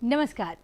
नमस्कार।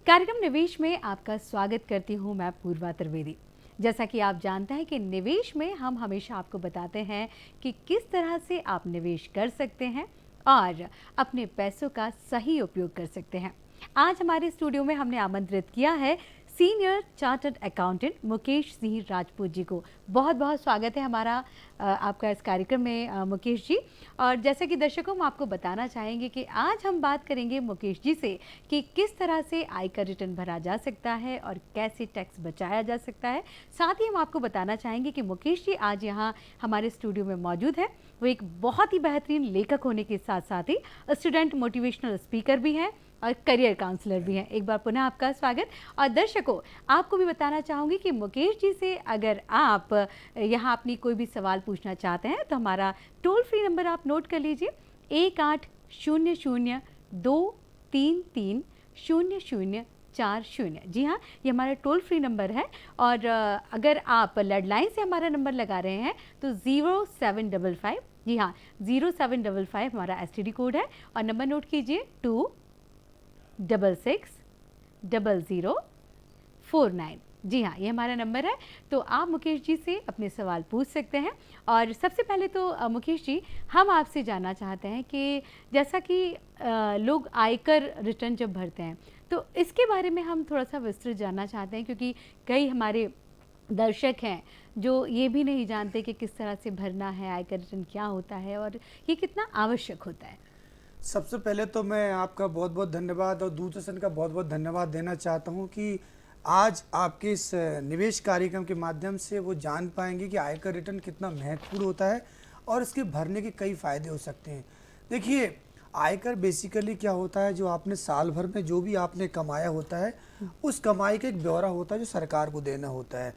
कार्यक्रम निवेश में आपका स्वागत करती हूँ मैं पूर्वा त्रिवेदी। जैसा कि आप जानते हैं कि निवेश में हम हमेशा आपको बताते हैं कि किस तरह से आप निवेश कर सकते हैं और अपने पैसों का सही उपयोग कर सकते हैं। आज हमारे स्टूडियो में हमने आमंत्रित किया है senior chartered accountant Mukesh Singh Rajput ji को। बहुत बहुत स्वागत है हमारा आपका इस कार्यक्रम में मुकेश जी। और जैसे कि दर्शकों हम आपको बताना चाहेंगे कि आज हम बात करेंगे मुकेश जी से कि किस तरह से आयकर रिटर्न भरा जा सकता है और कैसे टैक्स बचाया जा सकता है। साथ ही हम आपको बताना चाहेंगे कि मुकेश जी आज यहाँ हमारे स्टूडियो में मौजूद है। वो एक बहुत ही बेहतरीन लेखक होने के साथ साथ ही स्टूडेंट मोटिवेशनल स्पीकर भी हैं और करियर काउंसलर भी हैं। एक बार पुनः आपका स्वागत। और दर्शकों आपको भी बताना चाहूँगी कि मुकेश जी से अगर आप यहाँ अपनी कोई भी सवाल पूछना चाहते हैं तो हमारा टोल फ्री नंबर आप नोट कर लीजिए 1800-233-0040। जी हाँ, ये हमारा टोल फ्री नंबर है। और अगर आप लैंडलाइन से हमारा नंबर लगा रहे हैं तो 0755, जी हाँ 0755 हमारा STD कोड है। और नंबर नोट कीजिए 2660049। जी हाँ, ये हमारा नंबर है। तो आप मुकेश जी से अपने सवाल पूछ सकते हैं। और सबसे पहले तो मुकेश जी हम आपसे जानना चाहते हैं कि जैसा कि लोग आयकर रिटर्न जब भरते हैं तो इसके बारे में हम थोड़ा सा विस्तृत जानना चाहते हैं, क्योंकि कई हमारे दर्शक हैं जो ये भी नहीं जानते कि किस तरह से भरना है, आयकर रिटर्न क्या होता है और ये कितना आवश्यक होता है। सबसे पहले तो मैं आपका बहुत बहुत धन्यवाद और दूरदर्शन का बहुत बहुत धन्यवाद देना चाहता हूं कि आज आपके इस निवेश कार्यक्रम के माध्यम से वो जान पाएंगे कि आयकर रिटर्न कितना महत्वपूर्ण होता है और इसके भरने के कई फ़ायदे हो सकते हैं। देखिए, आयकर बेसिकली क्या होता है, जो आपने साल भर में जो भी आपने कमाया होता है उस कमाई का एक ब्यौरा होता है जो सरकार को देना होता है,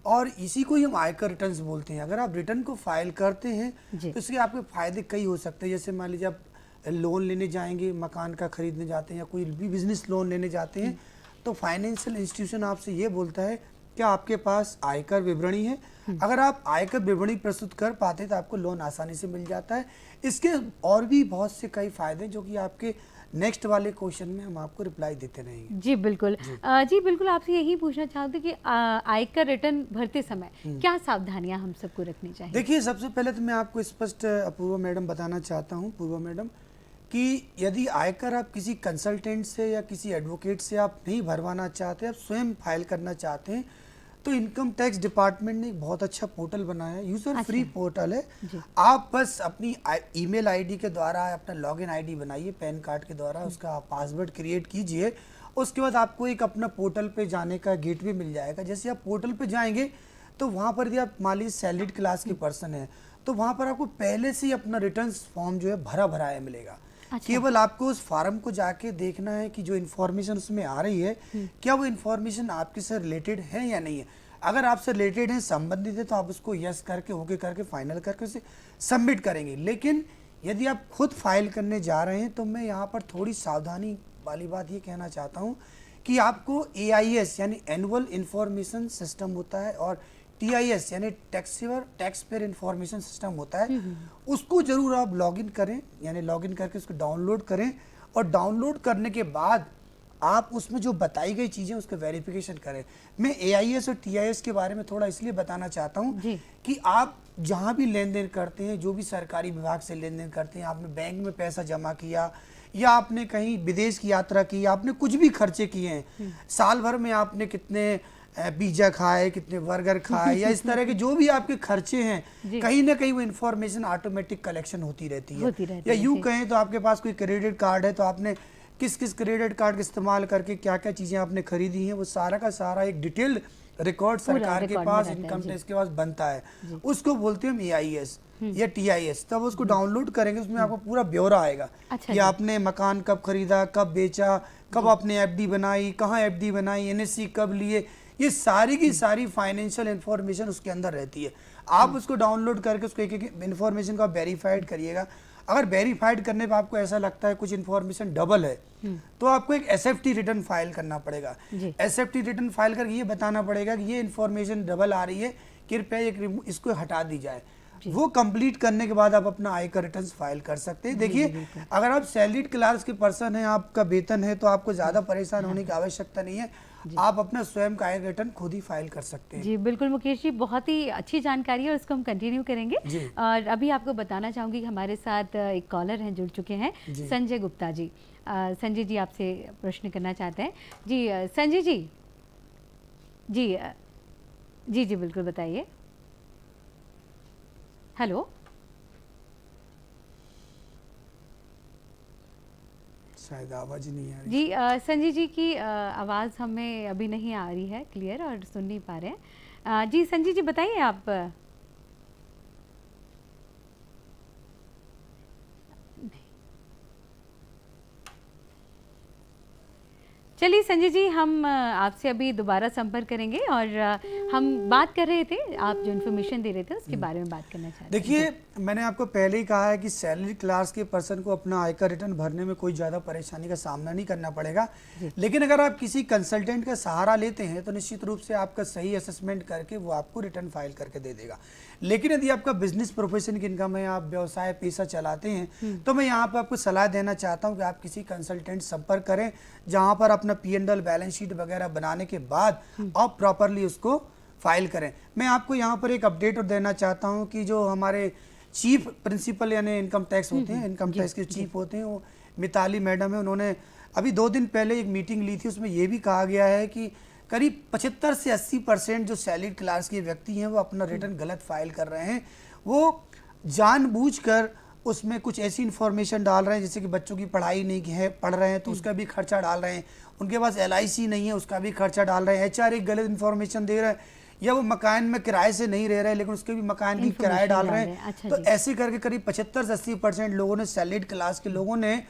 और इसी को ही हम आयकर रिटर्न्स बोलते हैं। अगर आप रिटर्न को फाइल करते हैं तो इसके आपके फ़ायदे कई हो सकते हैं। जैसे मान लीजिए आप लोन लेने जाएंगे, मकान का खरीदने जाते हैं या कोई भी बिजनेस लोन लेने जाते हैं तो फाइनेंशियल इंस्टीट्यूशन आपसे ये बोलता है कि आपके पास आयकर विवरणी है। अगर आप आयकर विवरणी प्रस्तुत कर पाते हैं तो आपको लोन आसानी से मिल जाता है। इसके और भी बहुत से कई फायदे जो कि आपके नेक्स्ट वाले क्वेश्चन में हम आपको रिप्लाई देते रहेंगे। जी बिल्कुल। जी बिल्कुल, आपसे यही पूछना चाहते कि आयकर रिटर्न भरते समय क्या सावधानियां हम सबको रखनी चाहिए। देखिए, सबसे पहले तो मैं आपको स्पष्ट अपूर्वा मैडम बताना चाहता हूँ, पूर्वा मैडम, कि यदि आयकर आप किसी कंसल्टेंट से या किसी एडवोकेट से आप नहीं भरवाना चाहते, आप स्वयं फाइल करना चाहते हैं, तो इनकम टैक्स डिपार्टमेंट ने एक बहुत अच्छा पोर्टल बनाया है, यूजर फ्री पोर्टल है। आप बस अपनी ईमेल आईडी के द्वारा अपना लॉगिन आईडी बनाइए, पैन कार्ड के द्वारा उसका पासवर्ड क्रिएट कीजिए। उसके बाद आपको एक अपना पोर्टल पे जाने का गेटवे मिल जाएगा। जैसे आप पोर्टल पे जाएंगे तो वहाँ पर यदि आप मान लीजिए सैलरीड क्लास के पर्सन है तो वहाँ पर आपको पहले से ही अपना रिटर्न फॉर्म जो है भरा भराया मिलेगा। केवल आपको उस फार्म को जाके देखना है कि जो इन्फॉर्मेशन उसमें आ रही है क्या वो इन्फॉर्मेशन आपके से रिलेटेड है या नहीं है। अगर आपसे रिलेटेड है, संबंधित है, तो आप उसको यस करके ओके करके फाइनल करके उसे सबमिट करेंगे। लेकिन यदि आप खुद फाइल करने जा रहे हैं तो मैं यहाँ पर थोड़ी सावधानी वाली बात ये कहना चाहता हूँ कि आपको AIS यानी एनुअल इंफॉर्मेशन सिस्टम होता है और TIS यानी टैक्स पेयर इंफॉर्मेशन सिस्टम होता है, उसको जरूर आप लॉगिन करें, यानी लॉगिन करके उसको डाउनलोड करें। और डाउनलोड करने के बाद आप उसमें जो बताई गई चीज़ें उसका वेरिफिकेशन करें। मैं AIS और TIS के बारे में थोड़ा इसलिए बताना चाहता हूँ कि आप जहाँ भी लेन देन करते हैं, जो भी सरकारी विभाग से लेन देन करते हैं, आपने बैंक में पैसा जमा किया या आपने कहीं विदेश की यात्रा की, आपने कुछ भी खर्चे किए हैं, साल भर में आपने कितने पिज्जा खाए, कितने बर्गर खाए या इस तरह के जो भी आपके खर्चे हैं, कहीं ना कहीं वो इन्फॉर्मेशन ऑटोमेटिक कलेक्शन होती रहती है। या यूं कहें तो आपके पास कोई क्रेडिट कार्ड है तो आपने किस किस क्रेडिट कार्ड का इस्तेमाल करके क्या क्या चीज़ें आपने खरीदी हैं, वो सारा का सारा एक डिटेल्ड रिकॉर्ड सरकार के पास, इनकम टैक्स के पास बनता है। उसको बोलते हैं हम AIS या TIS। तब उसको डाउनलोड करेंगे, उसमें आपको पूरा ब्यौरा आएगा कि आपने मकान कब खरीदा, कब बेचा, कब आपने FD बनाई, कहाँ FD बनाई, NSE कब लिए, ये सारी की सारी फाइनेंशियल इंफॉर्मेशन उसके अंदर रहती है। आप उसको डाउनलोड करके उसको एक एक इन्फॉर्मेशन को वेरीफाइड करिएगा। अगर वेरीफाइड करने पे आपको ऐसा लगता है कुछ इन्फॉर्मेशन डबल है तो आपको एक SFT रिटर्न फाइल करना पड़ेगा। SFT रिटर्न फाइल करके ये बताना पड़ेगा कि ये इन्फॉर्मेशन डबल आ रही है, कृपया इसको हटा दी जाए। वो कंप्लीट करने के बाद आप अपना आयकर रिटर्न फाइल कर सकते हैं। देखिए, अगर आप सैलरीड क्लास के पर्सन हैं, आपका वेतन है, तो आपको ज़्यादा परेशान होने की आवश्यकता नहीं है। आप अपना स्वयं का आयकर रिटर्न खुद ही फाइल कर सकते हैं। जी बिल्कुल मुकेश जी, बहुत ही अच्छी जानकारी है और इसको हम कंटिन्यू करेंगे। और अभी आपको बताना चाहूँगी कि हमारे साथ एक कॉलर हैं, जुड़ चुके हैं, संजय गुप्ता जी। संजय जी आपसे प्रश्न करना चाहते हैं। जी संजय जी, जी जी जी बिल्कुल बताइए। हेलो, शायद आवाज़ ही नहीं आ रही। जी संजय जी की आवाज़ हमें अभी नहीं आ रही है क्लियर और सुन नहीं पा रहे हैं। जी संजय जी बताइए आप। चलिए संजय जी, हम आपसे अभी दोबारा संपर्क करेंगे और हम बात कर रहे थे, आप जो इन्फॉर्मेशन दे रहे थे उसके बारे में बात करना चाहते हैं। देखिए, मैंने आपको पहले ही कहा है कि सैलरी क्लास के पर्सन को अपना आयकर रिटर्न भरने में कोई ज़्यादा परेशानी का सामना नहीं करना पड़ेगा। लेकिन अगर आप किसी कंसल्टेंट का सहारा लेते हैं तो निश्चित रूप से आपका सही असेसमेंट करके वो आपको रिटर्न फाइल करके दे देगा। लेकिन यदि आपका बिजनेस प्रोफेशन की इनकम है, आप व्यवसाय पेशा चलाते हैं, तो मैं यहाँ पर आपको सलाह देना चाहता हूँ कि आप किसी कंसल्टेंट संपर्क करें, जहाँ पर अपना P&L बैलेंस शीट वगैरह बनाने के बाद आप प्रॉपरली उसको फाइल करें। मैं आपको यहाँ पर एक अपडेट और देना चाहता हूँ कि जो हमारे चीफ प्रिंसिपल यानी इनकम टैक्स होते हैं, इनकम टैक्स के चीफ होते हैं, वो मिताली मैडम है। उन्होंने अभी 2 दिन पहले एक मीटिंग ली थी, उसमें ये भी कहा गया है कि करीब 75 से 80% जो सैलरी क्लास के व्यक्ति हैं वो अपना रिटर्न गलत फाइल कर रहे हैं। वो जानबूझकर उसमें कुछ ऐसी इन्फॉर्मेशन डाल रहे हैं, जैसे कि बच्चों की पढ़ाई नहीं है, पढ़ रहे हैं तो उसका भी खर्चा डाल रहे हैं, उनके पास LIC नहीं है उसका भी खर्चा डाल रहे हैं, HR एक गलत इन्फॉर्मेशन दे रहा है, या वो मकान में किराए से नहीं रह रहे लेकिन उसके भी मकान की किराया डाल रहे हैं। अच्छा तो ऐसे करके करीब 75 से 80% लोगों ने, सैलरीड क्लास के लोगों ने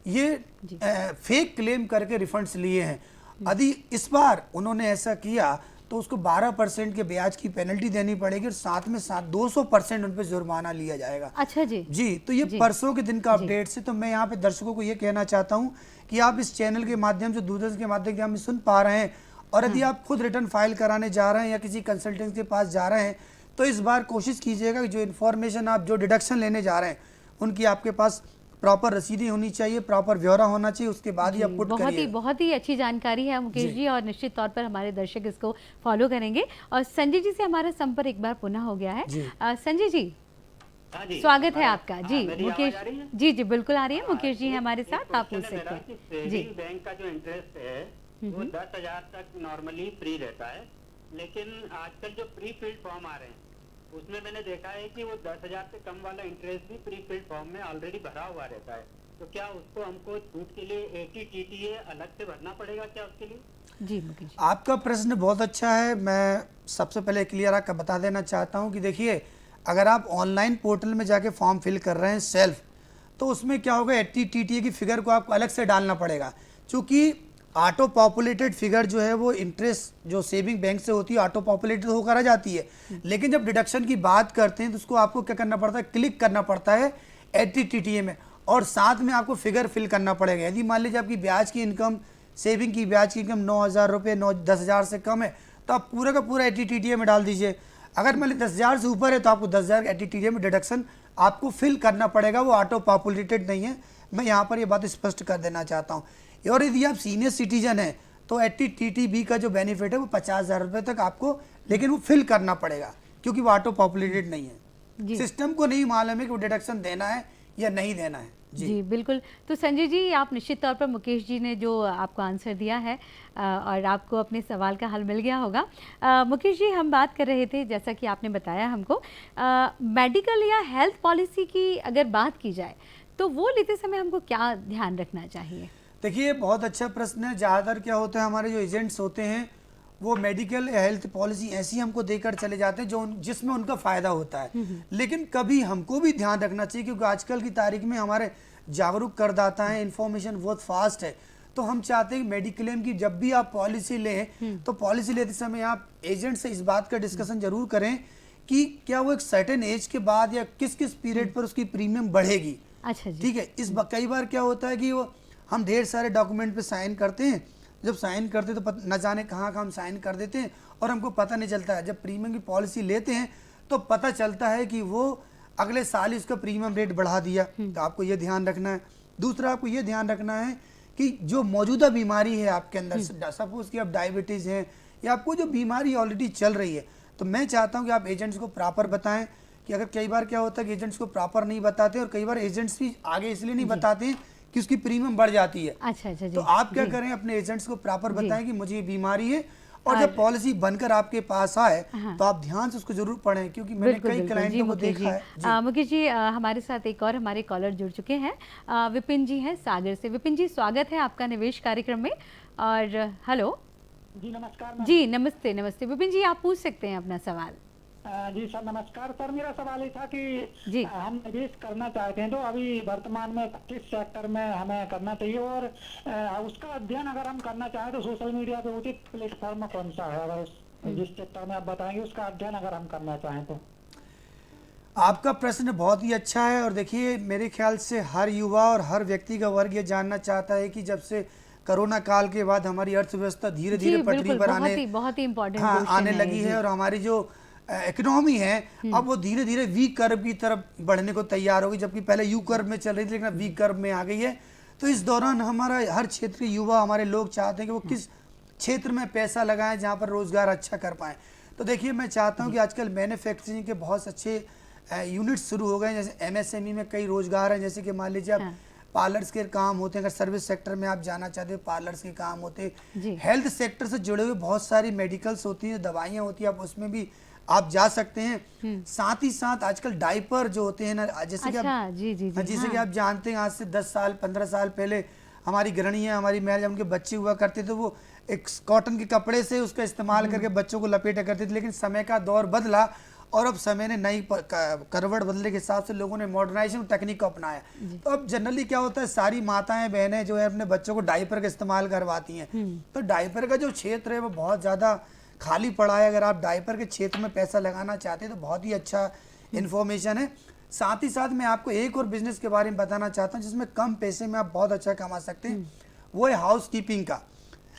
ये फेक क्लेम करके रिफंड्स लिए हैं। यदि इस बार उन्होंने ऐसा किया तो उसको 12% के ब्याज की पेनल्टी देनी पड़ेगी और साथ में 200% उन पर जुर्माना लिया जाएगा। अच्छा जी जी, तो ये परसों के दिन का अपडेट से, तो मैं यहाँ पे दर्शकों को ये कहना चाहता हूँ कि आप इस चैनल के माध्यम से, दूरदर्शन के माध्यम से हमें सुन पा रहे हैं, और यदि आप खुद रिटर्न फाइल कराने जा रहे हैं या किसी कंसल्टेंट के पास जा रहे हैं, तो इस बार कोशिश कीजिएगा कि जो इन्फॉर्मेशन आप जो डिडक्शन लेने जा रहे हैं उनकी आपके पास प्रॉपर रसीदें होनी चाहिए, प्रॉपर ब्यौरा होना चाहिए, उसके बाद ही आप पुट करिए। बहुत ही अच्छी जानकारी है मुकेश जी, और निश्चित तौर पर हमारे दर्शक इसको फॉलो करेंगे। और संजय जी से हमारा संपर्क एक बार पुनः हो गया है। संजय जी, स्वागत है आपका। जी मुकेश जी, जी बिल्कुल आ रही है, मुकेश जी हमारे साथ, आप पूछ सकते हैं। जी, बैंक का जो इंटरेस्ट है वो 10,000 तक नॉर्मली फ्री रहता है, लेकिन आजकल जो प्री फिल्ड फॉर्म आ रहे हैं उसमें मैंने देखा है कि वो 10,000 से कम वाला इंटरेस्ट भी प्री फिल्ड फॉर्म में ऑलरेडी भरा हुआ रहता है। तो क्या उसको हमको छूट के लिए ATTTA अलग से भरना पड़ेगा क्या उसके लिए? जी मुकेश, आपका प्रश्न बहुत अच्छा है। मैं सबसे पहले क्लियर आकर बता देना चाहता हूं कि देखिए, अगर आप ऑनलाइन पोर्टल में जाके फॉर्म फिल कर रहे हैं सेल्फ, तो उसमें क्या होगा, ATTTA की फिगर को आपको अलग से डालना पड़ेगा। चूँकि ऑटो पॉपुलेटेड फिगर जो है वो इंटरेस्ट जो सेविंग बैंक से होती है ऑटो पॉपुलेटेड होकर आ जाती है, लेकिन जब डिडक्शन की बात करते हैं तो उसको आपको क्या करना पड़ता है, क्लिक करना पड़ता है ATTTA में, और साथ में आपको फिगर फिल करना पड़ेगा। यदि मान लीजिए आपकी ब्याज की इनकम, सेविंग की ब्याज की इनकम 9,000 रुपये, 10,000 से कम है, तो आप पूरा का पूरा ATTTA में डाल दीजिए। अगर मान लीजिए 10,000 से ऊपर है तो आपको 10,000 ATTTA में डिडक्शन आपको फिल करना पड़ेगा, वो ऑटो पॉपुलेटेड नहीं है। मैं यहाँ पर ये बात स्पष्ट कर देना चाहता हूँ। और यदि आप सीनियर सिटीजन हैं तो ATTB का जो बेनिफिट है वो 50,000 रुपये तक आपको, लेकिन वो फिल करना पड़ेगा क्योंकि वो ऑटो पॉपुलेटेड नहीं है। सिस्टम को नहीं मालूम है कि वो डिडक्शन देना है या नहीं देना है। जी बिल्कुल। तो संजय जी, आप निश्चित तौर पर मुकेश जी ने जो आपको आंसर दिया है और आपको अपने सवाल का हल मिल गया होगा। मुकेश जी, हम बात कर रहे थे, जैसा कि आपने बताया हमको, मेडिकल या हेल्थ पॉलिसी की अगर बात की जाए तो वो लेते समय हमको क्या ध्यान रखना चाहिए? देखिए, बहुत अच्छा प्रश्न है। ज़्यादातर क्या होता है, हमारे जो एजेंट्स होते हैं वो मेडिकल या हेल्थ पॉलिसी ऐसी हमको देकर चले जाते हैं जो जिसमें उनका फ़ायदा होता है, लेकिन कभी हमको भी ध्यान रखना चाहिए, क्योंकि आजकल की तारीख में हमारे जागरूक करदाता हैं, इन्फॉर्मेशन बहुत फास्ट है, तो हम चाहते हैं कि मेडिक्लेम की जब भी आप पॉलिसी लें तो पॉलिसी लेते समय आप एजेंट से इस बात का डिस्कशन जरूर करें कि क्या वो एक सर्टेन एज के बाद या किस किस पीरियड पर उसकी प्रीमियम बढ़ेगी। अच्छा जी, ठीक है। कई बार क्या होता है कि वो हम ढेर सारे डॉक्यूमेंट पे साइन करते हैं, जब साइन करते तो न जाने कहाँ हम साइन कर देते हैं और हमको पता नहीं चलता है। जब प्रीमियम की पॉलिसी लेते हैं तो पता चलता है कि वो अगले साल ही उसका प्रीमियम रेट बढ़ा दिया, तो आपको ये ध्यान रखना है। दूसरा आपको ये ध्यान रखना है कि जो मौजूदा बीमारी है आपके अंदर, सपोज कि आप डायबिटीज़ है या आपको जो बीमारी ऑलरेडी चल रही है, तो मैं चाहता हूँ कि आप एजेंट्स को प्रॉपर बताएं। कि अगर कई बार क्या होता है कि एजेंट्स को प्रॉपर नहीं बताते, और कई बार एजेंट्स भी आगे इसलिए नहीं बताते हैं कि उसकी प्रीमियम बढ़ जाती है। अच्छा जी, तो आप क्या करें, अपने एजेंट्स को प्रॉपर बताएं कि मुझे ये बीमारी है, और जब पॉलिसी बनकर आपके पास आए तो आप ध्यान से उसको जरूर पढ़ें, क्योंकि मैंने कई क्लाइंटों को देखा है। मुकेश जी, हमारे साथ एक और हमारे कॉलर जुड़ चुके हैं, विपिन जी हैं सागर से। विपिन जी, स्वागत है आपका निवेश कार्यक्रम में। और हेलो जी नमस्कार। जी नमस्ते। नमस्ते विपिन जी, आप पूछ सकते हैं अपना सवाल। जी सर नमस्कार। सर मेरा सवाल ये था कि जी हम निवेश करना चाहते हैं, तो अभी वर्तमान में किस सेक्टर में हमें करना चाहिए, और उसका अध्ययन अगर हम करना चाहें तो सोशल मीडिया पे उचित प्लेटफॉर्म कौन सा है, अगर जिस सेक्टर में आप बताएंगे उसका अध्ययन अगर हम करना चाहें तो। आपका प्रश्न बहुत ही अच्छा है, और देखिए मेरे ख्याल से हर युवा और हर व्यक्ति का वर्ग ये जानना चाहता है कि जब से कोरोना काल के बाद हमारी अर्थव्यवस्था धीरे धीरे पटरी पर बहुत ही इम्पोर्टेंट आने लगी है, और हमारी जो इकोनॉमी है अब वो धीरे धीरे वी कर्व की तरफ बढ़ने को तैयार होगी, जबकि पहले यू कर्व में चल रही थी, लेकिन अब वी कर्व में आ गई है। तो इस दौरान हमारा हर क्षेत्र के युवा, हमारे लोग चाहते हैं कि वो किस क्षेत्र में पैसा लगाएं जहाँ पर रोजगार अच्छा कर पाएं। तो देखिए मैं चाहता हूँ कि आजकल मैन्युफैक्चरिंग के बहुत अच्छे यूनिट्स शुरू हो गए हैं, जैसे एमएसएमई में कई रोजगार हैं, जैसे कि मान लीजिए आप पार्लर्स के काम होते हैं, अगर सर्विस सेक्टर में आप जाना चाहते हो पार्लर्स के काम होते हैं, हेल्थ सेक्टर से जुड़े हुए बहुत सारी मेडिकल्स होती हैं, दवाइयाँ होती हैं, आप उसमें भी आप जा सकते हैं। साथ ही साथ आजकल डायपर जो होते हैं ना, जैसे कि आप जैसे कि आप जानते हैं, आज से 10 साल 15 साल पहले हमारी गृहणियाँ, हमारी महिला, जब उनके बच्चे हुआ करते थे, वो एक कॉटन के कपड़े से उसका इस्तेमाल करके बच्चों को लपेटा करते थे। लेकिन समय का दौर बदला और अब समय ने नई करवट बदलने के हिसाब से लोगों ने मॉडर्नाइजेशन टेक्निक को अपनाया। तो अब जनरली क्या होता है, सारी माताएं बहनें जो है अपने बच्चों को डायपर का इस्तेमाल करवाती हैं। तो डायपर का जो क्षेत्र है वो बहुत ज़्यादा खाली पड़ा है। अगर आप डायपर के क्षेत्र में पैसा लगाना चाहते हैं तो बहुत ही अच्छा इन्फॉर्मेशन है। साथ ही साथ मैं आपको एक और बिजनेस के बारे में बताना चाहता हूँ जिसमें कम पैसे में आप बहुत अच्छा कमा सकते हैं, वो है हाउस कीपिंग का।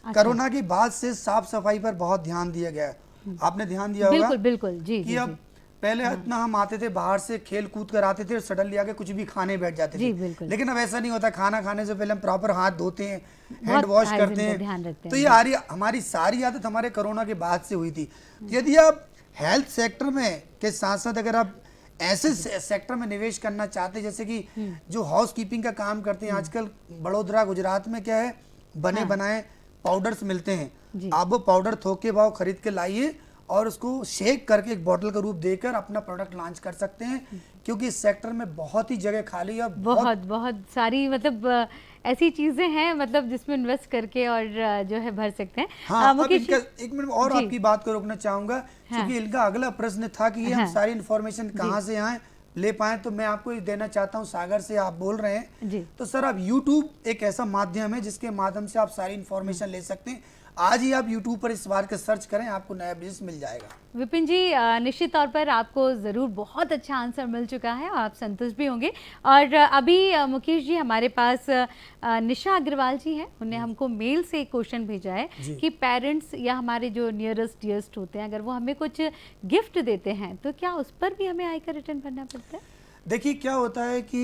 कोरोना के बाद से साफ सफाई पर बहुत ध्यान दिया गया है, आपने ध्यान दिया होगा। बिल्कुल जी, कि अब पहले इतना हम आते थे बाहर से खेल कूद कर आते थे और सडनली आके कुछ भी खाने बैठ जाते थे, लेकिन अब ऐसा नहीं होता। खाना खाने से पहले हम प्रॉपर हाथ धोते हैं, हैंड वॉश करते हैं। तो ये हमारी सारी आदत हमारे कोरोना के बाद से हुई थी। यदि आप हेल्थ सेक्टर में के साथ साथ अगर आप ऐसे सेक्टर में निवेश करना चाहते हैं, जैसे कि जो हाउस कीपिंग का काम करते हैं, आजकल बड़ोदरा गुजरात में क्या है, बने बनाए पाउडर्स मिलते हैं। आप वो पाउडर थोक के भाव खरीद के लाइए और उसको शेक करके एक बोतल का रूप देकर अपना प्रोडक्ट लॉन्च कर सकते हैं, क्योंकि इस सेक्टर में बहुत ही जगह खाली है। बहुत सारी मतलब ऐसी चीजें हैं मतलब जिसमें इन्वेस्ट करके और जो है भर सकते हैं। हाँ, एक मिनट और आपकी बात को रोकना चाहूंगा, क्योंकि इनका अगला प्रश्न था कि ये हम सारी इन्फॉर्मेशन कहाँ से आए ले पाए। तो मैं आपको देना चाहता हूँ, सागर से आप बोल रहे हैं, तो सर आप YouTube एक ऐसा माध्यम है जिसके माध्यम से आप सारी इन्फॉर्मेशन ले सकते हैं। आज ही आप YouTube पर इस बार का सर्च करें, आपको नया बिजनेस मिल जाएगा। विपिन जी, निश्चित तौर पर आपको ज़रूर बहुत अच्छा आंसर मिल चुका है और आप संतुष्ट भी होंगे। और अभी मुकेश जी हमारे पास निशा अग्रवाल जी हैं, उन्हें हमको मेल से एक क्वेश्चन भेजा है कि पेरेंट्स या हमारे जो नियरेस्ट डियरेस्ट होते हैं, अगर वो हमें कुछ गिफ्ट देते हैं तो क्या उस पर भी हमें आयकर रिटर्न भरना पड़ता है? देखिए क्या होता है कि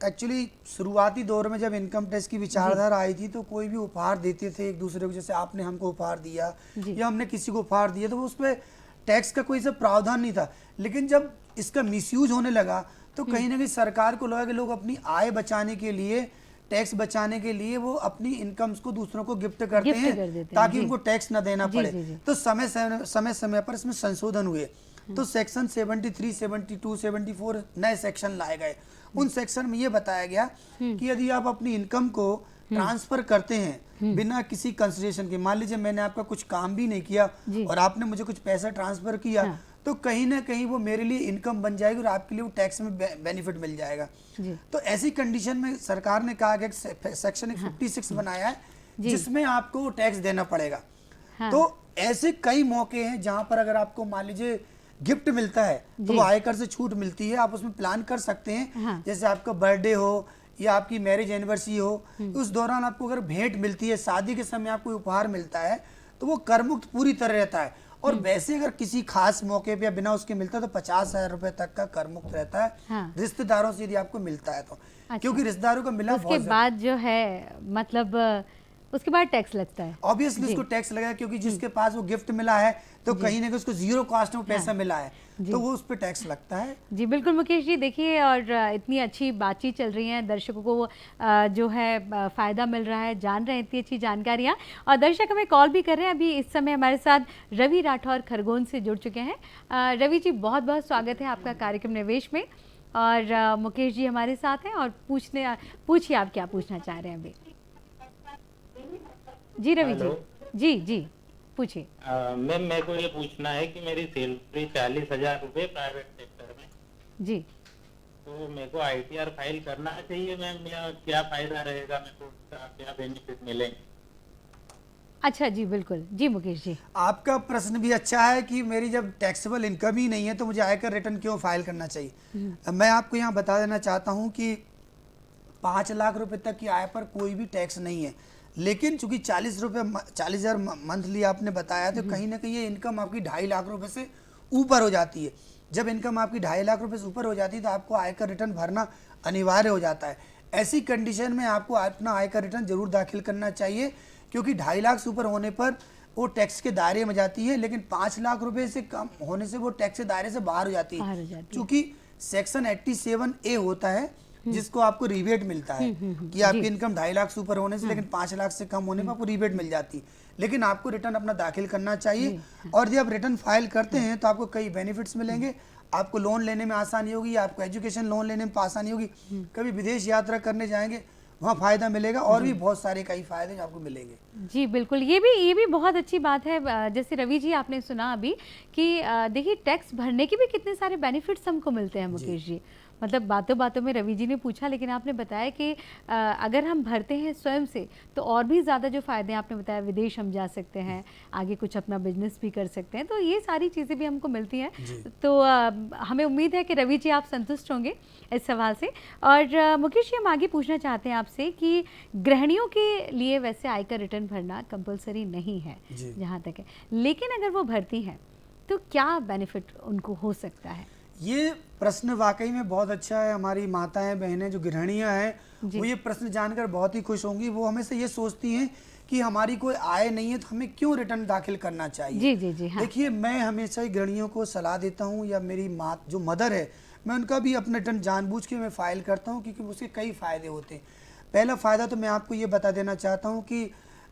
एक्चुअली शुरुआती दौर में जब इनकम टैक्स की विचारधारा आई थी तो कोई भी उपहार देते थे एक दूसरे को, जैसे आपने हमको उपहार दिया या हमने किसी को उपहार दिया, तो उस पर टैक्स का कोई सा प्रावधान नहीं था। लेकिन जब इसका मिसयूज होने लगा तो कहीं ना कहीं सरकार को लगा कि लोग अपनी आय बचाने के लिए, टैक्स बचाने के लिए वो अपनी इनकम्स को दूसरों को गिफ्ट करते हैं ताकि उनको टैक्स ना देना पड़े। तो समय समय पर इसमें संशोधन हुए। तो सेक्शन 73, 72, 74 नए सेक्शन लाए गए। उन सेक्शन में ये बताया गया कि यदि आप अपनी इनकम को ट्रांसफर करते हैं बिना किसी कंसिडरेशन के, मान लीजिए मैंने आपका कुछ काम भी नहीं किया और आपने मुझे कुछ पैसा ट्रांसफर किया, तो कहीं ना कहीं वो मेरे लिए इनकम बन जाएगी और आपके लिए वो टैक्स में बेनिफिट मिल जाएगा। तो ऐसी कंडीशन में सरकार ने कहा कि सेक्शन 56 बनाया है जिसमें आपको टैक्स देना पड़ेगा। तो ऐसे कई मौके हैं जहां पर अगर आपको मान लीजिए गिफ्ट मिलता है तो वो आयकर से छूट मिलती है, आप उसमें प्लान कर सकते हैं। जैसे आपका बर्थडे हो या आपकी मैरिज एनिवर्सरी हो, उस दौरान आपको अगर भेंट मिलती है, शादी के समय आपको उपहार मिलता है, तो वो कर मुक्त पूरी तरह रहता है। और वैसे अगर किसी खास मौके पे या बिना उसके मिलता है तो 50,000 रुपए तक का कर मुक्त रहता है। हाँ। रिश्तेदारों से यदि आपको मिलता है तो अच्छा। क्योंकि रिश्तेदारों का मिलना उसके बहुत बाद जो है मतलब उसके बाद टैक्स लगता है। ऑब्वियसली उसको टैक्स लगेगा क्योंकि जिसके पास वो गिफ्ट मिला है तो कहीं ना कहीं उसको जीरो कॉस्ट में पैसा मिला है तो वो उस पर टैक्स लगता है। जी बिल्कुल मुकेश जी, देखिए और इतनी अच्छी बातचीत चल रही है, दर्शकों को जो है फ़ायदा मिल रहा है, जान रहे हैं इतनी अच्छी जानकारियाँ, और दर्शक हमें कॉल भी कर रहे हैं। अभी इस समय हमारे साथ रवि राठौर खरगोन से जुड़ चुके हैं। रवि जी, बहुत बहुत स्वागत है आपका कार्यक्रम निवेश में, और मुकेश जी हमारे साथ हैं और पूछिए आप क्या पूछना चाह रहे हैं अभी। जी रवि जी, जी पूछिए। मैम मेरे को ये पूछना है कि मेरी सैलरी 40,000 रुपये प्राइवेट सेक्टर में जी, तो मेरे को ITR फाइल करना चाहिए मैम, या क्या फायदा रहेगा, मेरे को क्या बेनिफिट मिलेंगे? अच्छा जी बिल्कुल, जी मुकेश जी। आपका प्रश्न भी अच्छा है कि मेरी जब टैक्सेबल इनकम ही नहीं है तो मुझे आयकर रिटर्न क्यों फाइल करना चाहिए। मैं आपको यहाँ बता देना चाहता हूँ कि 5 लाख रुपए तक की आय पर कोई भी टैक्स नहीं है, लेकिन चूंकि 40,000 मंथली आपने बताया तो कहीं ना कहीं ये इनकम आपकी 2.5 लाख रुपए से ऊपर हो जाती है। जब इनकम आपकी 2.5 लाख रुपए से ऊपर हो जाती है तो आपको आयकर रिटर्न भरना अनिवार्य हो जाता है। ऐसी कंडीशन में आपको अपना आयकर रिटर्न जरूर दाखिल करना चाहिए क्योंकि 2.5 लाख से ऊपर होने पर वो टैक्स के दायरे में जाती है, लेकिन 5 लाख रुपए से कम होने से वो टैक्स के दायरे से बाहर हो जाती है। क्योंकि सेक्शन 87A होता है जिसको आपको रिबेट मिलता है कि आपकी इनकम 2.5 लाख से ऊपर होने से लेकिन 5 लाख से कम होने पर आपको रिबेट मिल जाती है। लेकिन आपको रिटर्न अपना दाखिल करना चाहिए, और जब आप रिटर्न फाइल करते हैं तो आपको कई बेनिफिट्स मिलेंगे। आपको लोन लेने में आसानी होगी, आपको एजुकेशन लोन लेने में आसानी होगी, कभी विदेश यात्रा करने जाएंगे वहाँ फायदा मिलेगा, और भी बहुत सारे कई फायदे आपको मिलेंगे। जी बिल्कुल, ये भी बहुत अच्छी बात है। जैसे रवि जी आपने सुना अभी कि देखिए टैक्स भरने के भी कितने सारे बेनिफिट्स हमको मिलते हैं मुकेश जी। मतलब बातों बातों में रवि जी ने पूछा, लेकिन आपने बताया कि अगर हम भरते हैं स्वयं से तो और भी ज़्यादा जो फ़ायदे आपने बताया, विदेश हम जा सकते हैं, आगे कुछ अपना बिजनेस भी कर सकते हैं, तो ये सारी चीज़ें भी हमको मिलती हैं। तो हमें उम्मीद है कि रवि जी आप संतुष्ट होंगे इस सवाल से। और मुकेश जी, हम आगे पूछना चाहते हैं आपसे कि गृहिणियों के लिए वैसे आयकर रिटर्न भरना कंपलसरी नहीं है जहाँ तक है, लेकिन अगर वो भरती हैं तो क्या बेनिफिट उनको हो सकता है? ये प्रश्न वाकई में बहुत अच्छा है। हमारी माताएं बहनें जो गृहिणियां हैं वो ये प्रश्न जानकर बहुत ही खुश होंगी। वो हमेशा ये सोचती हैं कि हमारी कोई आय नहीं है तो हमें क्यों रिटर्न दाखिल करना चाहिए। जी हाँ। देखिए, मैं हमेशा ही गृहिणियों को सलाह देता हूँ, या मेरी माँ जो मदर है मैं उनका भी अपना रिटर्न जानबूझ के मैं फाइल करता हूँ क्योंकि उसके कई फ़ायदे होते हैं। पहला फ़ायदा तो मैं आपको ये बता देना चाहता हूँ कि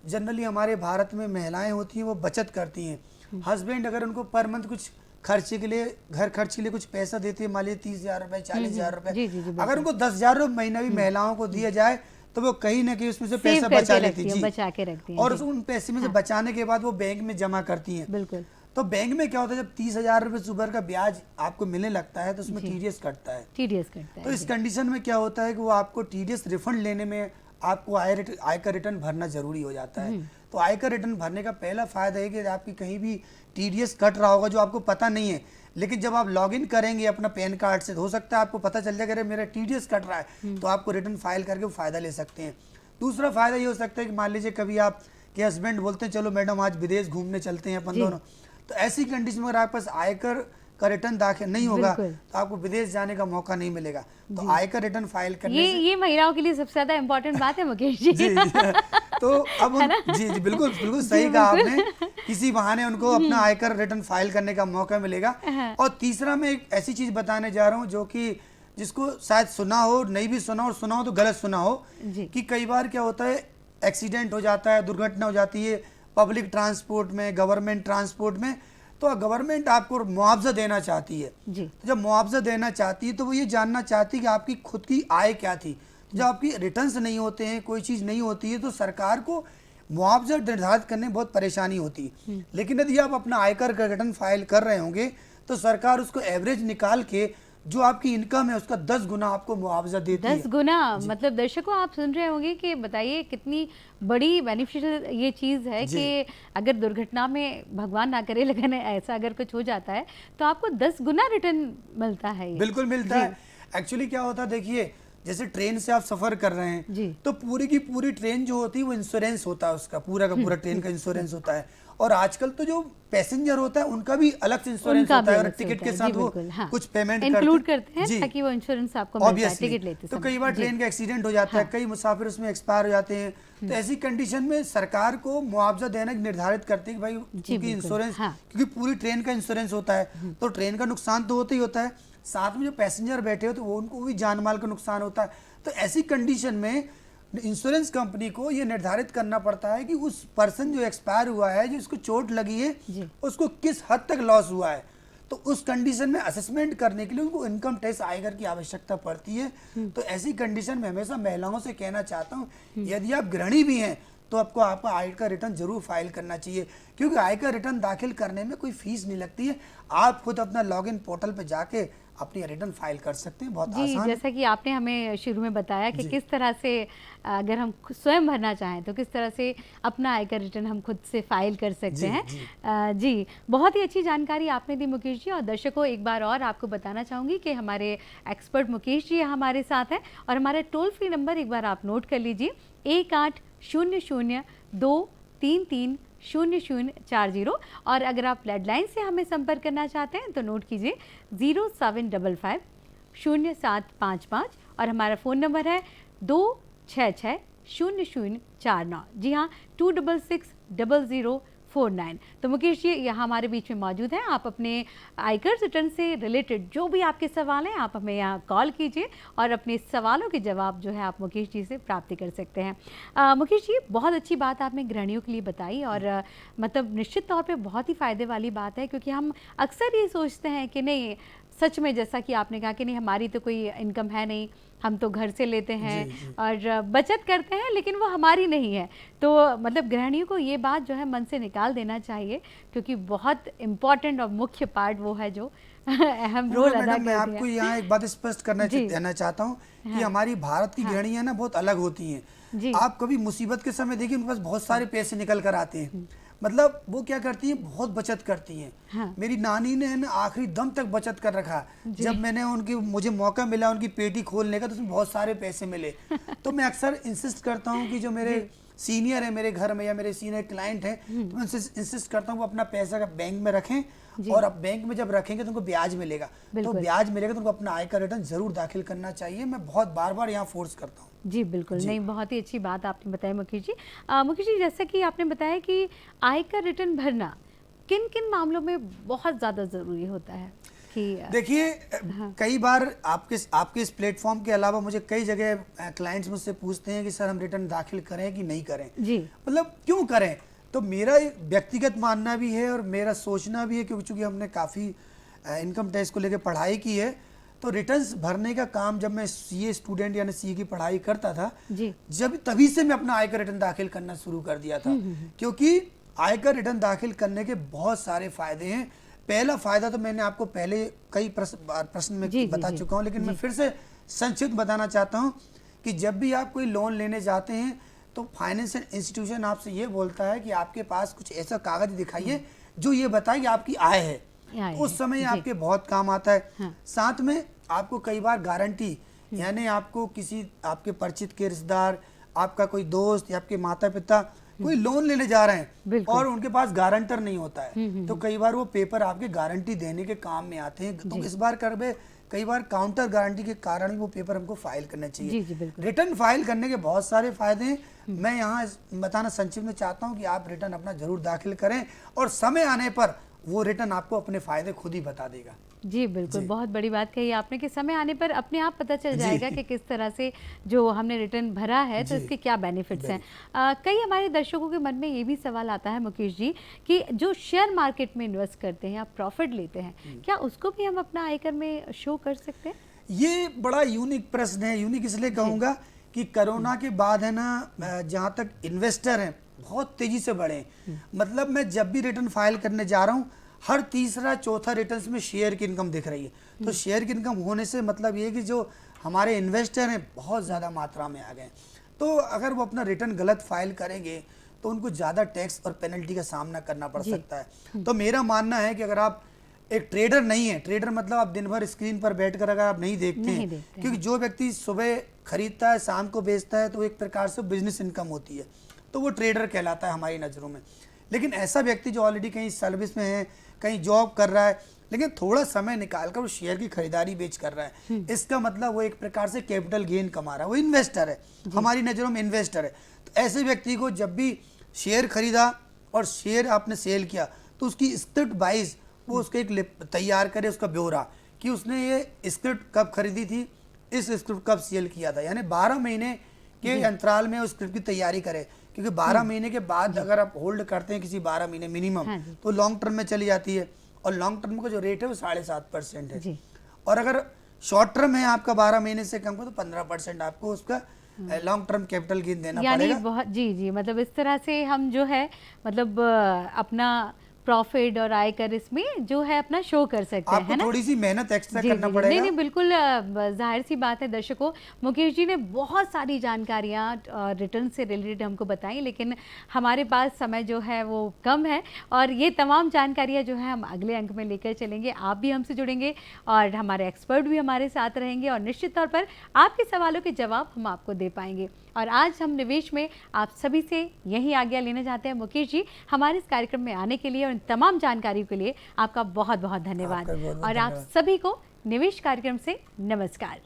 जनरली हमारे भारत में महिलाएँ होती हैं वो बचत करती हैं। हस्बैंड अगर उनको पर मंथ कुछ खर्चे के लिए, घर खर्च के लिए कुछ पैसा देते हैं, मान लीजिए 30,000 रुपए, 40,000 रुपए, अगर उनको 10,000 रुपए महीना भी महिलाओं को दिया जाए तो वो कहीं ना कहीं उसमें से पैसा बचा लेती है, बचा के रखती है, और उन पैसे में से बचाने के बाद वो बैंक में जमा करती हैं। बिल्कुल। तो बैंक में क्या होता है, जब 30,000 रुपए सुबह का ब्याज आपको मिलने लगता है तो उसमें TDS कटता है। तो इस कंडीशन में क्या होता है कि वो आपको TDS रिफंड लेने में आपको आयकर रिटर्न भरना जरूरी हो जाता है। तो आयकर रिटर्न भरने का पहला फायदा है कि आपकी कहीं भी TDS कट रहा होगा जो आपको पता नहीं है, लेकिन जब आप लॉगिन करेंगे अपना पैन कार्ड से तो हो सकता है आपको पता चल जाएगा अरे मेरा TDS कट रहा है, तो आपको रिटर्न फाइल करके वो फायदा ले सकते हैं। दूसरा फायदा ये हो सकता है कि मान लीजिए कभी आप के हस्बैंड बोलते हैं चलो मैडम आज विदेश घूमने चलते हैं अपन दोनों, तो ऐसी कंडीशन में अगर आपके पास आयकर का रिटर्न दाखिल नहीं होगा तो आपको विदेश जाने का मौका नहीं मिलेगा। तो आयकर रिटर्न फाइल करने ये महिलाओं के लिए सबसे ज्यादा इम्पोर्टेंट बात है मुकेश जी। जी तो अब जी बिल्कुल सही कहा आपने, किसी बहाने उनको अपना आयकर रिटर्न फाइल करने का मौका मिलेगा। और तीसरा मैं एक ऐसी चीज बताने जा रहा हूँ जो कि जिसको शायद सुना हो, नहीं भी सुना और सुना हो तो गलत सुना हो, कि कई बार क्या होता है एक्सीडेंट हो जाता है, दुर्घटना हो जाती है पब्लिक ट्रांसपोर्ट में, गवर्नमेंट ट्रांसपोर्ट में, तो गवर्नमेंट आपको मुआवजा देना चाहती है। तो जब मुआवजा देना चाहती है तो वो ये जानना चाहती है कि आपकी खुद की आय क्या थी। जब आपकी रिटर्न्स नहीं होते हैं, कोई चीज़ नहीं होती है, तो सरकार को मुआवजा निर्धारित करने में बहुत परेशानी होती है। लेकिन यदि आप अपना आयकर का रिटर्न फाइल कर रहे होंगे तो सरकार उसको एवरेज निकाल के जो आपकी इनकम है उसका 10 गुना आपको मुआवजा देती है। 10 गुना, मतलब दर्शकों आप सुन रहे होंगे कि बताइए कितनी बड़ी बेनिफिशियल ये चीज़ है कि अगर दुर्घटना में भगवान ना करे लेकिन ऐसा अगर कुछ हो जाता है तो आपको 10 गुना रिटर्न मिलता है। बिल्कुल मिलता है। एक्चुअली क्या होता है, देखिए जैसे ट्रेन से आप सफर कर रहे हैं जी। तो पूरी की पूरी ट्रेन जो होती है वो इंश्योरेंस होता है, उसका पूरा का पूरा ट्रेन का इंश्योरेंस होता है। और आजकल तो जो पैसेंजर होता है उनका भी अलग से इंश्योरेंस उनका होता भी है, और अलग से टिकट होता के है, साथ जी वो बिल्कुल, हाँ। कुछ पेमेंट इंक्लूड करते हैं जी। ताकि वो इंश्योरेंस आपको मिलता है Obviously, टिकट लेते तो समय। कई बार जी। ट्रेन का एक्सीडेंट हो जाता है, कई मुसाफिर उसमें एक्सपायर हो जाते हैं, तो ऐसी कंडीशन में सरकार को मुआवजा देना निर्धारित करती है कि भाई क्योंकि बिल्कुल, इंश्योरेंस, हाँ। क्योंकि पूरी ट्रेन का इंश्योरेंस होता है तो ट्रेन का नुकसान तो होता ही होता है, साथ में जो पैसेंजर बैठे हो तो वो उनको भी जान माल का नुकसान होता है। तो ऐसी कंडीशन में इंश्योरेंस कंपनी को ये निर्धारित करना पड़ता है कि उस पर्सन जो एक्सपायर हुआ है, जो उसको चोट लगी है, जी। उसको किस हद तक लॉस हुआ है। तो उस कंडीशन में असेसमेंट करने के लिए उनको इनकम टैक्स आयकर की आवश्यकता पड़ती है। तो ऐसी कंडीशन में हमेशा महिलाओं से कहना चाहता हूँ, यदि आप गृहिणी भी हैं तो आपको आपका आयकर रिटर्न जरूर फाइल करना चाहिए, क्योंकि आयकर रिटर्न दाखिल करने में कोई फीस नहीं लगती है। आप खुद अपना लॉगिन पोर्टल पे जाके अपनी रिटर्न फाइल कर सकते हैं, बहुत जी, आसान है। जैसा कि आपने हमें शुरू में बताया कि जी। किस तरह से अगर हम स्वयं भरना चाहें तो किस तरह से अपना आयकर रिटर्न हम खुद से फाइल कर सकते जी, हैं। जी। जी, बहुत ही अच्छी जानकारी आपने दी मुकेश जी। और दर्शकों, एक बार और आपको बताना चाहूँगी कि हमारे एक्सपर्ट मुकेश जी हमारे साथ हैं और हमारा टोल फ्री नंबर एक बार आप नोट कर लीजिए, 1800-233-0040। और अगर आप लैंडलाइन से हमें संपर्क करना चाहते हैं तो नोट कीजिए 0755-0755। और हमारा फ़ोन नंबर है 266-0049। जी हाँ, 266-0049। तो मुकेश जी यहाँ हमारे बीच में मौजूद हैं। आप अपने आयकर रिटर्न से रिलेटेड जो भी आपके सवाल हैं आप हमें यहाँ कॉल कीजिए और अपने सवालों के जवाब जो है आप मुकेश जी से प्राप्ति कर सकते हैं। मुकेश जी, बहुत अच्छी बात आपने गृहिणियों के लिए बताई और मतलब निश्चित तौर पे बहुत ही फ़ायदे वाली बात है, क्योंकि हम अक्सर ये सोचते हैं कि नहीं, सच में जैसा कि आपने कहा कि नहीं हमारी तो कोई इनकम है नहीं, हम तो घर से लेते हैं जी, जी। और बचत करते हैं, लेकिन वो हमारी नहीं है। तो मतलब गृहिणियों को ये बात जो है मन से निकाल देना चाहिए, क्योंकि बहुत इम्पॉर्टेंट और मुख्य पार्ट वो है जो अहम रोल अदा मैडम, मैं करती आपको है। यहाँ एक बात स्पष्ट करना जी। देना चाहता हूँ कि हाँ। हमारी भारत की गृहिणियाँ ना बहुत अलग होती हैं। जी। आप कभी मुसीबत के समय देखिए उनके पास बहुत सारे पैसे निकल कर आते हैं, मतलब वो क्या करती हैं, बहुत बचत करती हैं। हाँ। मेरी नानी ने ना आखिरी दम तक बचत कर रखा। जब मैंने मुझे मौका मिला उनकी पेटी खोलने का तो उसमें बहुत सारे पैसे मिले। तो मैं अक्सर इंसिस्ट करता हूँ कि जो मेरे सीनियर है मेरे घर में या मेरे सीनियर क्लाइंट हैं, तो मैं उनसे इंसिस्ट करता हूँ वो अपना पैसा का बैंक में रखें, और अब बैंक में जब रखेंगे तो उनको ब्याज मिलेगा। तो बिल्कुल। ब्याज मिलेगा तो उनको अपना आयकर रिटर्न जरूर दाखिल करना चाहिए। मैं बहुत बार बार यहाँ फोर्स करता हूँ। जी बिल्कुल, नहीं बहुत ही अच्छी बात आपने बताई मुकेश जी। मुकेश जी, जैसा कि आपने बताया कि आयकर रिटर्न भरना किन किन मामलों में बहुत ज़्यादा ज़रूरी होता है कि देखिए, कई बार आपके इस प्लेटफॉर्म के अलावा मुझे कई जगह क्लाइंट्स मुझसे पूछते हैं कि सर हम रिटर्न दाखिल करें कि नहीं करें। जी, मतलब क्यों करें, तो मेरा व्यक्तिगत मानना भी है और मेरा सोचना भी है, क्योंकि चूंकि हमने काफ़ी इनकम टैक्स को लेकर पढ़ाई की है, तो रिटर्न्स भरने का काम जब मैं सीए स्टूडेंट यानी सीए की पढ़ाई करता था, जी, जब तभी से मैं अपना आयकर रिटर्न दाखिल करना शुरू कर दिया था। क्योंकि आयकर रिटर्न दाखिल करने के बहुत सारे फायदे हैं। पहला फायदा तो मैंने आपको पहले कई प्रश्न में जी, बता जी, चुका हूँ, लेकिन मैं फिर से संक्षिप्त बताना चाहता हूँ कि जब भी आप कोई लोन लेने जाते हैं तो फाइनेंशियल इंस्टीट्यूशन आपसे ये बोलता है कि आपके पास कुछ ऐसा कागज दिखाइए जो ये बताए कि आपकी आय है। आय उस है, समय जी। आपके बहुत काम आता है। हाँ। साथ में आपको कई बार गारंटी, यानी आपको किसी आपके परिचित के रिश्तेदार, आपका कोई दोस्त या आपके माता पिता कोई लोन लेने जा रहे हैं बिल्कुल। और उनके पास गारंटर नहीं होता है, तो कई बार वो पेपर आपके गारंटी देने के काम में आते हैं। तो इस बार कई बार काउंटर गारंटी के कारण ही वो पेपर हमको फाइल करना चाहिए। जी, जी, बिल्कुल। रिटर्न फाइल करने के बहुत सारे फायदे हैं। मैं यहाँ बताना संक्षिप्त में चाहता हूँ कि आप रिटर्न अपना जरूर दाखिल करें और समय आने पर वो रिटर्न आपको अपने फायदे खुद ही बता देगा। जी बिल्कुल, जी। बहुत बड़ी बात कही आपने कि समय आने पर अपने आप पता चल जाएगा कि किस तरह से जो हमने रिटर्न भरा है तो जी। इसके क्या बेनिफिट्स हैं। कई हमारे दर्शकों के मन में ये भी सवाल आता है मुकेश जी कि जो शेयर मार्केट में इन्वेस्ट करते हैं या प्रॉफिट लेते हैं, क्या उसको भी हम अपना आयकर में शो कर सकते हैं? ये बड़ा यूनिक प्रश्न है। यूनिक इसलिए कहूँगा कि कोरोना के बाद है ना, जहाँ तक इन्वेस्टर हैं बहुत तेजी से बढ़े हैं। मतलब मैं जब भी रिटर्न फाइल करने जा रहा हूँ, हर तीसरा चौथा रिटर्न्स में शेयर की इनकम दिख रही है। तो शेयर की इनकम होने से मतलब ये है कि जो हमारे इन्वेस्टर हैं बहुत ज़्यादा मात्रा में आ गए। तो अगर वो अपना रिटर्न गलत फाइल करेंगे तो उनको ज़्यादा टैक्स और पेनल्टी का सामना करना पड़ सकता है। तो मेरा मानना है कि अगर आप एक ट्रेडर नहीं है। ट्रेडर मतलब आप दिन भर स्क्रीन पर बैठकर अगर आप नहीं देखते नहीं हैं, देखते क्योंकि जो व्यक्ति सुबह खरीदता है शाम को बेचता है तो एक प्रकार से बिजनेस इनकम होती है, तो वो ट्रेडर कहलाता है हमारी नज़रों में। लेकिन ऐसा व्यक्ति जो ऑलरेडी कहीं सर्विस में है, कहीं जॉब कर रहा है, लेकिन थोड़ा समय निकालकर वो शेयर की खरीदारी बेच कर रहा है, इसका मतलब वो एक प्रकार से कैपिटल गेन कमा रहा है, वो इन्वेस्टर है, हमारी नज़रों में इन्वेस्टर है। तो ऐसे व्यक्ति को जब भी शेयर खरीदा और शेयर आपने सेल किया तो उसकी स्क्रिप्ट वाइज वो उसका एक तैयार करे, उसका ब्यौरा कि उसने ये स्क्रिप्ट कब खरीदी थी, इस स्क्रिप्ट कब सेल किया था, यानी 12 महीने के अंतराल में उस स्क्रिप्ट की तैयारी करे, क्योंकि 12 महीने के बाद अगर आप होल्ड करते हैं किसी 12 महीने मिनिमम, तो लॉन्ग टर्म में चली जाती है, और लॉन्ग टर्म का जो रेट है वो 7.5% है जी। और अगर शॉर्ट टर्म है आपका 12 महीने से कम का, तो 15% आपको उसका लॉन्ग टर्म कैपिटल गेन देना यानी पड़ेगा। बहुत जी, मतलब इस तरह से हम जो है मतलब अपना प्रॉफिट और आयकर इसमें जो है अपना शो कर सकते हैं, आपको है ना? थोड़ी सी मेहनत एक्स्ट्रा जी, करना जी, पड़ेगा। नहीं बिल्कुल जाहिर सी बात है दर्शकों, मुकेश जी ने बहुत सारी जानकारियाँ रिटर्न से रिलेटेड हमको बताई, लेकिन हमारे पास समय जो है वो कम है और ये तमाम जानकारियाँ जो है हम अगले अंक में लेकर चलेंगे। आप भी हमसे जुड़ेंगे और हमारे एक्सपर्ट भी हमारे साथ रहेंगे और निश्चित तौर पर आपके सवालों के जवाब हम आपको दे पाएंगे। और आज हम निवेश में आप सभी से यही आज्ञा लेना चाहते हैं। मुकेश जी, हमारे इस कार्यक्रम में आने के लिए और इन तमाम जानकारी के लिए आपका बहुत बहुत धन्यवाद। आपका बहुत-बहुत और आप धन्यवाद। सभी को निवेश कार्यक्रम से नमस्कार।